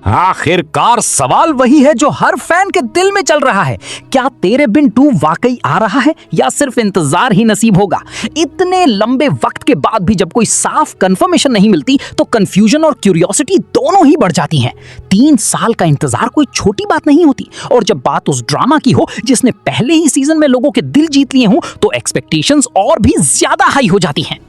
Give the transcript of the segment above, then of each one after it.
आखिरकार सवाल वही है जो हर फैन के दिल में चल रहा है। क्या तेरे बिन 2 वाकई आ रहा है या सिर्फ इंतजार ही नसीब होगा? इतने लंबे वक्त के बाद भी जब कोई साफ कंफर्मेशन नहीं मिलती तो कंफ्यूजन और क्यूरियोसिटी दोनों ही बढ़ जाती हैं। 3 साल का इंतजार कोई छोटी बात नहीं होती, और जब बात उस ड्रामा की हो जिसने पहले ही सीजन में लोगों के दिल जीत लिए हों तो एक्सपेक्टेशंस और भी ज्यादा हाई हो जाती हैं।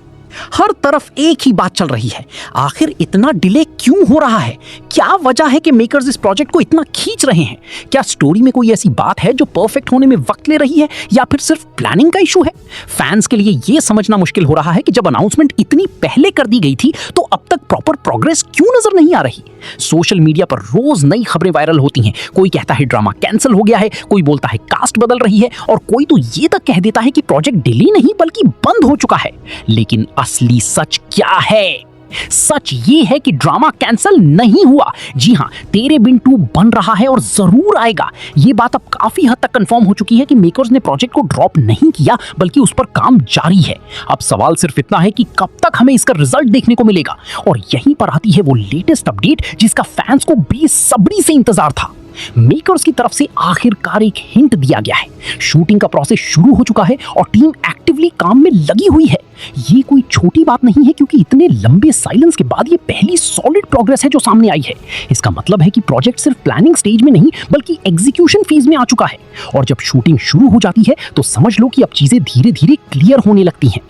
हर तरफ एक ही बात चल रही है, आखिर इतना डिले क्यों हो रहा है? क्या वजह है कि मेकर्स इस प्रोजेक्ट को इतना खींच रहे हैं? क्या स्टोरी में कोई ऐसी बात है जो परफेक्ट होने में वक्त ले रही है या फिर सिर्फ प्लानिंग का इशू है? फैंस के लिए यह समझना मुश्किल हो रहा है कि जब अनाउंसमेंट इतनी पहले कर दी गई थी तो अब तक प्रॉपर प्रोग्रेस क्यों नजर नहीं आ रही? सोशल मीडिया पर रोज नई खबरें वायरल होती हैं। कोई कहता है ड्रामा कैंसिल हो गया है, कोई बोलता है कास्ट बदल रही है, और कोई तो ये तक कह देता है कि प्रोजेक्ट डिले नहीं बल्कि बंद हो चुका है। लेकिन असली सच क्या है? सच ये है कि ड्रामा कैंसिल नहीं हुआ। जी हां, तेरे बिन 2 बन रहा है और जरूर आएगा। ये बात अब काफी हद तक कंफर्म हो चुकी है कि मेकर्स ने प्रोजेक्ट को ड्रॉप नहीं किया बल्कि उस पर काम जारी है। अब सवाल सिर्फ इतना है कि कब तक हमें इसका रिजल्ट देखने को मिलेगा, और यहीं पर आती है वो लेटेस्ट अपडेट जिसका फैंस को बेसब्री से इंतजार था। मेकर्स की तरफ से आखिरकार एक हिंट दिया गया है। शूटिंग का प्रोसेस शुरू हो चुका है और टीम एक्टिवली काम में लगी हुई है। ये कोई छोटी बात नहीं है, क्योंकि इतने लंबे साइलेंस के बाद ये पहली सॉलिड प्रोग्रेस है जो सामने आई है। इसका मतलब है कि प्रोजेक्ट सिर्फ प्लानिंग स्टेज में नहीं बल्कि एग्जीक्यूशन फेज में आ चुका है, और जब शूटिंग शुरू हो जाती है तो समझ लो कि अब चीजें धीरे धीरे क्लियर होने लगती हैं।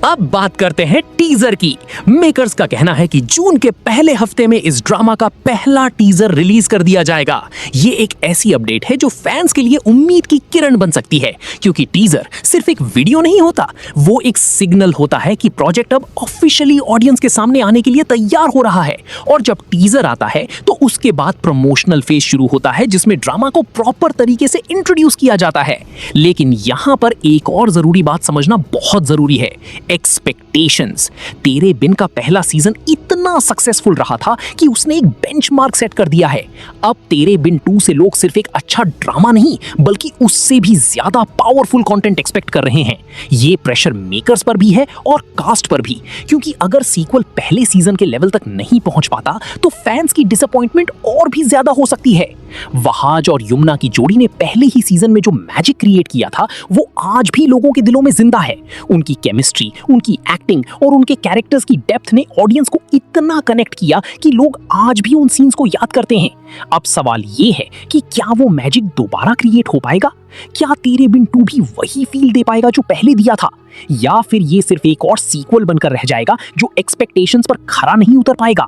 अब बात करते हैं टीजर की। मेकर्स का कहना है कि जून के पहले हफ्ते में इस ड्रामा का पहला टीजर रिलीज कर दिया जाएगा। ये एक ऐसी अपडेट है जो फैंस के लिए उम्मीद की किरण बन सकती है, क्योंकि टीजर सिर्फ एक वीडियो नहीं होता, वो एक सिग्नल होता है कि प्रोजेक्ट अब ऑफिशियली ऑडियंस के सामने आने के लिए तैयार हो रहा है। और जब टीजर आता है तो उसके बाद प्रमोशनल फेज शुरू होता है, जिसमें ड्रामा को प्रॉपर तरीके से इंट्रोड्यूस किया जाता है। लेकिन यहां पर एक और जरूरी बात समझना बहुत जरूरी है, एक्सपेक्टेशंस। तेरे बिन का पहला सीजन इतना सक्सेसफुल रहा था कि उसने एक बेंचमार्क सेट कर दिया है। अब तेरे बिन 2 से लोग सिर्फ एक अच्छा ड्रामा नहीं बल्कि उससे भी ज्यादा पावरफुल कंटेंट एक्सपेक्ट कर रहे हैं। ये प्रेशर मेकर्स पर भी है और कास्ट पर भी, क्योंकि अगर सीक्वल पहले सीजन के लेवल तक नहीं पहुंच पाता तो फैंस की डिसअपॉइंटमेंट और भी ज्यादा हो सकती है। वहाज और यमुना की जोड़ी ने पहले ही सीजन में जो मैजिक क्रिएट किया था वो आज भी लोगों के दिलों में जिंदा है। उनकी केमिस्ट्री, उनकी एक्टिंग और उनके कैरेक्टर्स की डेप्थ ने ऑडियंस को इतना कनेक्ट किया कि लोग आज भी उन सीन्स को याद करते हैं। अब सवाल ये है कि क्या वो मैजिक दोबारा क्रिएट हो पाएगा? क्या तेरे बिन 2 भी वही फील दे पाएगा जो पहले दिया था, या फिर ये सिर्फ एक और सीक्वल बनकर रह जाएगा जो एक्सपेक्टेशंस पर खरा नहीं उतर पाएगा?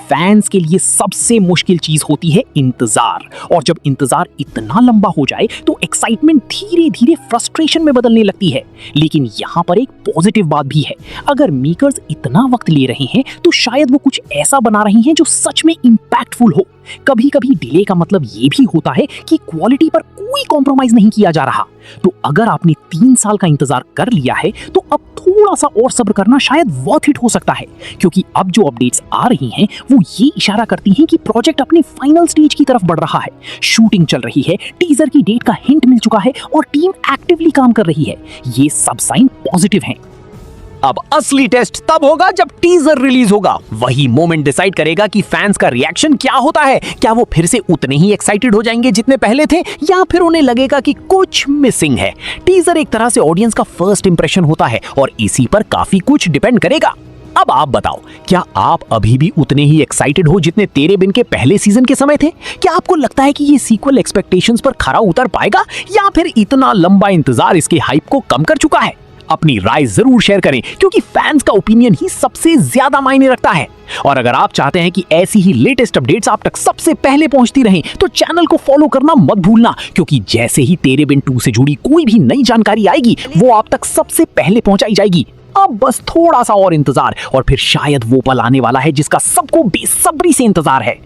फैंस के लिए सबसे मुश्किल चीज होती है इंतजार, और जब इंतजार इतना लंबा हो जाए तो एक्साइटमेंट धीरे धीरे फ्रस्ट्रेशन में बदलने लगती है। लेकिन यहाँ पर एक पॉजिटिव बात भी है, अगर मेकर्स इतना वक्त ले रहे हैं तो शायद वो कुछ ऐसा बना रहे हैं जो सच में इंपैक्टफुल हो। कभी कभी डिले का मतलब ये भी होता है कि क्वालिटी पर कोई कॉम्प्रोमाइज नहीं किया जा रहा। तो अगर आपने 3 साल का इंतजार कर लिया है तो अब थोड़ा सा और सब्र करना शायद वर्थ इट हो सकता है, क्योंकि अब जो अपडेट्स आ रही हैं वो ये इशारा करती हैं कि प्रोजेक्ट अपने फाइनल स्टेज की तरफ बढ़ रहा है। शूटिंग चल रही है, टीजर की डेट का हिंट मिल चुका है और टीम एक्टिवली काम कर रही है। ये सब साइन पॉजिटिव हैं। अब असली टेस्ट तब होगा जब टीजर रिलीज होगा। वही मोमेंट डिसाइड करेगा कि फैंस का रिएक्शन क्या होता है। क्या वो फिर से उतने ही एक्साइटेड हो जाएंगे जितने पहले थे, या फिर उन्हें लगेगा कि कुछ मिसिंग है? टीजर एक तरह से ऑडियंस का फर्स्ट इंप्रेशन होता है और इसी पर काफी कुछ डिपेंड करेगा। अब आप बताओ, क्या आप अभी भी उतने ही एक्साइटेड हो जितने तेरे बिन के पहले सीजन के समय थे? क्या आपको लगता है कि ये सीक्वल एक्सपेक्टेशंस पर खरा उतर पाएगा, या फिर इतना लंबा इंतजार इसके हाइप को कम कर चुका है? अपनी राय जरूर शेयर करें, क्योंकि फैंस का ओपिनियन ही सबसे ज्यादा मायने रखता है। और अगर आप चाहते हैं कि ऐसी ही लेटेस्ट अपडेट्स आप तक सबसे पहले पहुंचती रहें तो चैनल को फॉलो करना मत भूलना, क्योंकि जैसे ही तेरे बिन 2 से जुड़ी कोई भी नई जानकारी आएगी वो आप तक सबसे पहले पहुंचाई जाएगी। अब बस थोड़ा सा और इंतजार, और फिर शायद वो पल आने वाला है जिसका सबको बेसब्री से इंतजार है।